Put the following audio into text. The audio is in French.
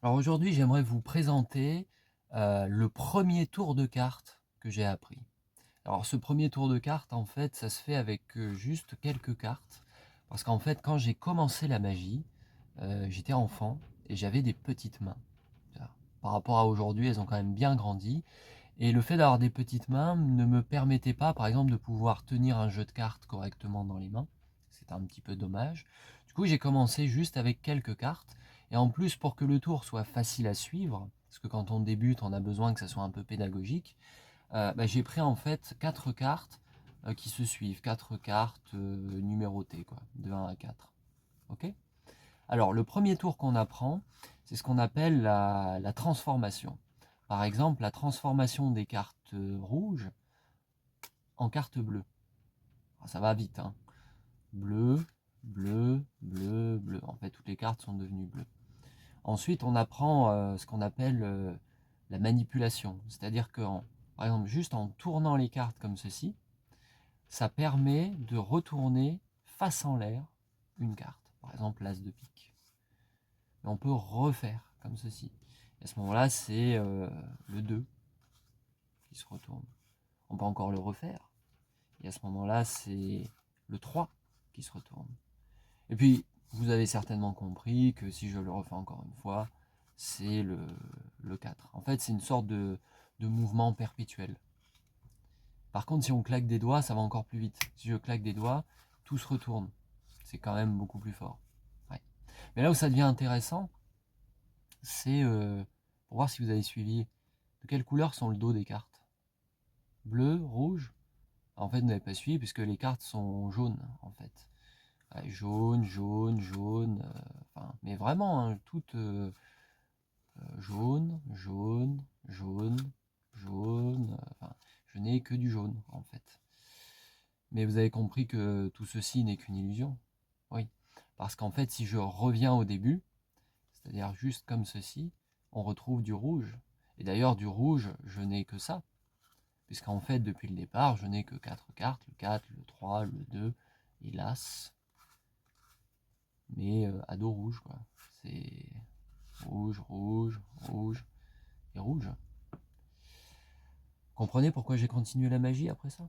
Alors aujourd'hui, j'aimerais vous présenter le premier tour de cartes que j'ai appris. Alors ce premier tour de cartes, en fait, ça se fait avec juste quelques cartes. Parce qu'en fait, quand j'ai commencé la magie, j'étais enfant et j'avais des petites mains. Voilà. Par rapport à aujourd'hui, elles ont quand même bien grandi. Et le fait d'avoir des petites mains ne me permettait pas, par exemple, de pouvoir tenir un jeu de cartes correctement dans les mains. C'était un petit peu dommage. Du coup, j'ai commencé juste avec quelques cartes. Et en plus, pour que le tour soit facile à suivre, parce que quand on débute, on a besoin que ça soit un peu pédagogique, j'ai pris en fait 4 cartes qui se suivent. 4 cartes numérotées, quoi, de 1 à 4. Ok. Alors, le premier tour qu'on apprend, c'est ce qu'on appelle la transformation. Par exemple, la transformation des cartes rouges en cartes bleues. Alors, ça va vite, hein. Bleu, bleu, bleu, bleu. En fait, toutes les cartes sont devenues bleues. Ensuite, on apprend ce qu'on appelle la manipulation. C'est-à-dire que, par exemple, juste en tournant les cartes comme ceci, ça permet de retourner face en l'air une carte. Par exemple, l'as de pique. Et on peut refaire comme ceci. Et à ce moment-là, c'est le 2 qui se retourne. On peut encore le refaire. Et à ce moment-là, c'est le 3 qui se retourne. Et puis, vous avez certainement compris que si je le refais encore une fois, c'est le 4. En fait, c'est une sorte de mouvement perpétuel. Par contre, si on claque des doigts, ça va encore plus vite. Si je claque des doigts, tout se retourne. C'est quand même beaucoup plus fort. Ouais. Mais là où ça devient intéressant, c'est pour voir si vous avez suivi. De quelle couleur sont le dos des cartes? Bleu, rouge? En fait, vous n'avez pas suivi puisque les cartes sont jaunes, en fait. Ouais, jaune, jaune, jaune, enfin, mais vraiment, hein, toutes jaune, jaune, jaune, jaune, enfin, je n'ai que du jaune, en fait. Mais vous avez compris que tout ceci n'est qu'une illusion. Oui, parce qu'en fait, si je reviens au début, c'est-à-dire juste comme ceci, on retrouve du rouge. Et d'ailleurs, du rouge, je n'ai que ça. Puisqu'en fait, depuis le départ, je n'ai que 4 cartes, le 4, le 3, le 2 et l'As. Mais à dos rouge, quoi. C'est rouge, rouge, rouge et rouge. Comprenez pourquoi j'ai continué la magie après ça?